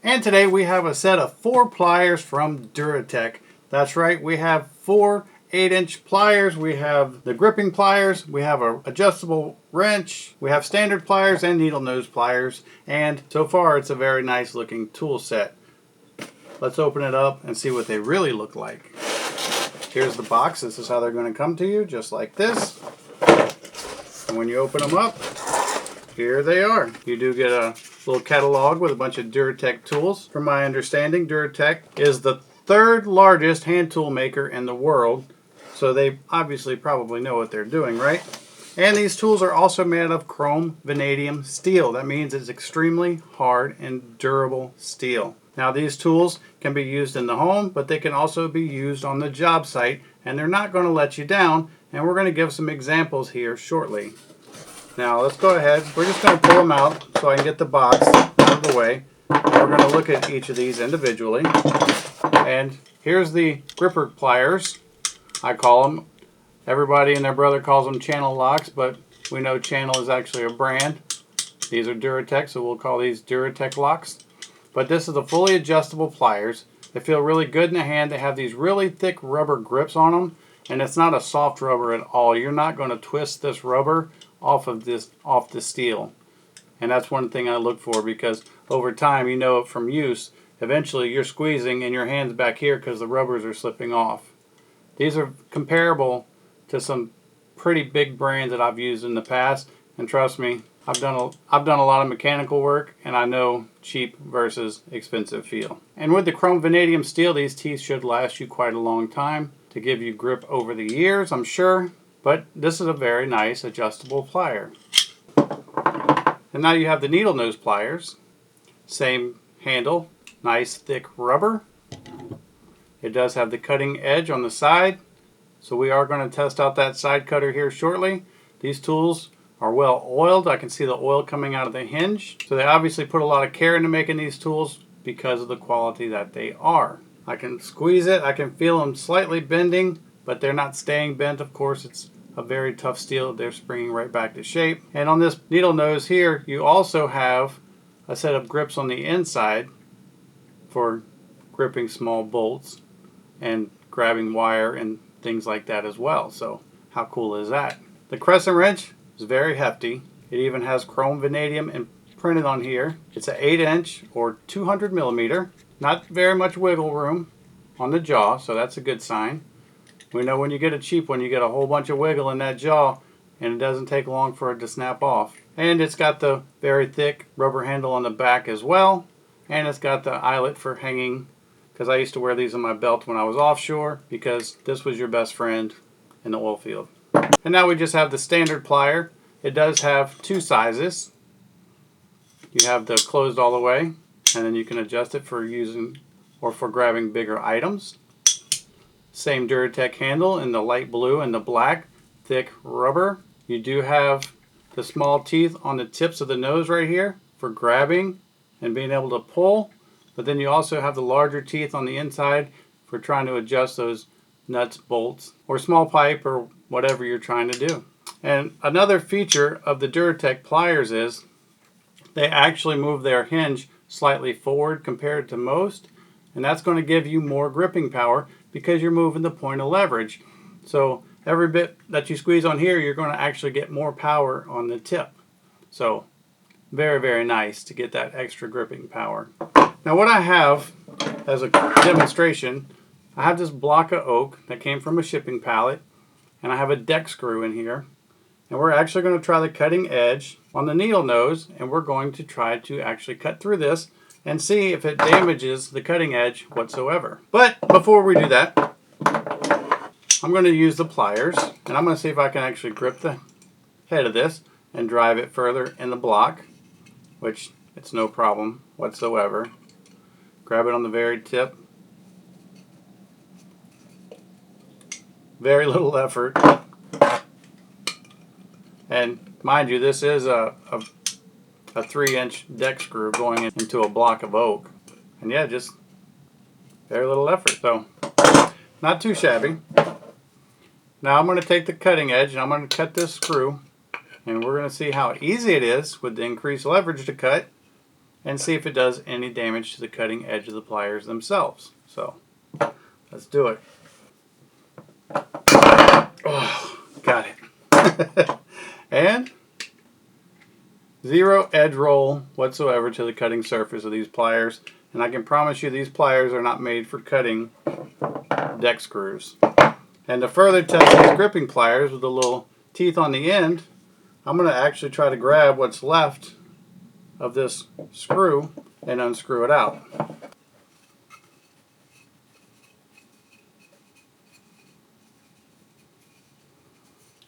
And today we have a set of 4 pliers from DURATECH. That's right, we have 4 8-inch pliers. We have the gripping pliers, we have an adjustable wrench, we have standard pliers and needle nose pliers, and so far it's a very nice looking tool set. Let's open it up and see what they really look like. Here's the box. This is how they're going to come to you, just like this. And when you open them up, here they are. You do get a little catalog with a bunch of DURATECH tools. From my understanding, DURATECH is the 3rd largest hand tool maker in the world, so they obviously probably know what they're doing, right? And these tools are also made of chrome vanadium steel. That means it's extremely hard and durable steel. Now these tools can be used in the home, but they can also be used on the job site, and they're not going to let you down, and we're going to give some examples here shortly. Now let's go ahead, we're just going to pull them out so I can get the box out of the way. We're going to look at each of these individually. And here's the gripper pliers, I call them. Everybody and their brother calls them channel locks, but we know channel is actually a brand. These are DURATECH, so we'll call these DURATECH locks. But this is the fully adjustable pliers. They feel really good in the hand. They have these really thick rubber grips on them, and it's not a soft rubber at all. You're not going to twist this rubber off the steel. And that's one thing I look for, because over time, you know from use, eventually you're squeezing and your hand's back here because the rubbers are slipping off. These are comparable to some pretty big brands that I've used in the past, and trust me, I've done a lot of mechanical work, and I know cheap versus expensive feel. And with the chrome vanadium steel, these teeth should last you quite a long time to give you grip over the years, I'm sure. But this is a very nice adjustable plier. And now you have the needle nose pliers. Same handle, nice thick rubber. It does have the cutting edge on the side, so we are going to test out that side cutter here shortly. These tools are well oiled. I can see the oil coming out of the hinge. So they obviously put a lot of care into making these tools because of the quality that they are. I can squeeze it, I can feel them slightly bending, but they're not staying bent. Of course, it's a very tough steel. They're springing right back to shape. And on this needle nose here, you also have a set of grips on the inside for gripping small bolts and grabbing wire and things like that as well. So how cool is that? The crescent wrench is very hefty. It even has chrome vanadium imprinted on here. It's an 8-inch or 200 millimeter. Not very much wiggle room on the jaw, so that's a good sign. We know when you get a cheap one, you get a whole bunch of wiggle in that jaw, and it doesn't take long for it to snap off. And it's got the very thick rubber handle on the back as well, and it's got the eyelet for hanging, because I used to wear these on my belt when I was offshore, because this was your best friend in the oil field. And now we just have the standard plier. It does have 2 sizes. You have the closed all the way, and then you can adjust it for using or for grabbing bigger items. Same DURATECH handle in the light blue and the black, thick rubber. You do have the small teeth on the tips of the nose right here for grabbing and being able to pull, but then you also have the larger teeth on the inside for trying to adjust those nuts, bolts, or small pipe, or whatever you're trying to do. And another feature of the DURATECH pliers is they actually move their hinge slightly forward compared to most, and that's going to give you more gripping power because you're moving the point of leverage. So every bit that you squeeze on here, you're going to actually get more power on the tip. So very, very nice to get that extra gripping power. Now what I have as a demonstration, I have this block of oak that came from a shipping pallet, and I have a deck screw in here. And we're actually going to try the cutting edge on the needle nose, and we're going to try to actually cut through this and see if it damages the cutting edge whatsoever. But before we do that, I'm going to use the pliers, and I'm going to see if I can actually grip the head of this and drive it further in the block, which it's no problem whatsoever. Grab it on the very tip. Very little effort. And mind you, this is a 3-inch deck screw going into a block of oak. And yeah, just very little effort. So, not too shabby. Now I'm going to take the cutting edge and I'm going to cut this screw. And we're going to see how easy it is with the increased leverage to cut. and see if it does any damage to the cutting edge of the pliers themselves. So let's do it. Oh, got it. And zero edge roll whatsoever to the cutting surface of these pliers. And I can promise you these pliers are not made for cutting deck screws. And to further test these gripping pliers with the little teeth on the end, I'm going to actually try to grab what's left of this screw and unscrew it out.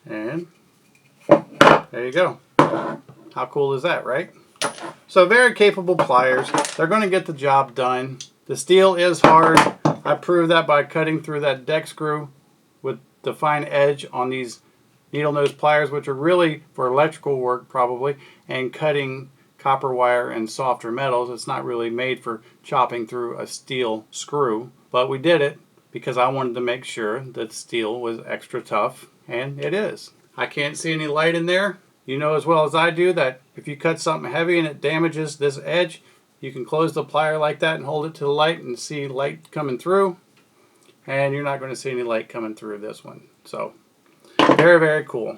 And there you go. How cool is that, right? So very capable pliers. They're going to get the job done. The steel is hard. I proved that by cutting through that deck screw with the fine edge on these needle nose pliers, which are really for electrical work probably, and cutting copper wire and softer metals. It's not really made for chopping through a steel screw, but we did it because I wanted to make sure that steel was extra tough, and it is. I can't see any light in there. You know as well as I do that if you cut something heavy and it damages this edge, you can close the plier like that and hold it to the light and see light coming through, and you're not going to see any light coming through this one. So very, very cool.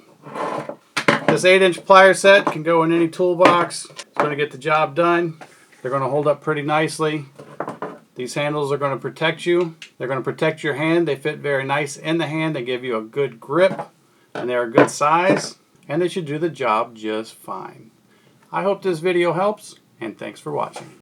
This 8-inch plier set can go in any toolbox. It's going to get the job done. They're going to hold up pretty nicely. These handles are going to protect you. They're going to protect your hand. They fit very nice in the hand. They give you a good grip, and they're a good size, and they should do the job just fine. I hope this video helps, and thanks for watching.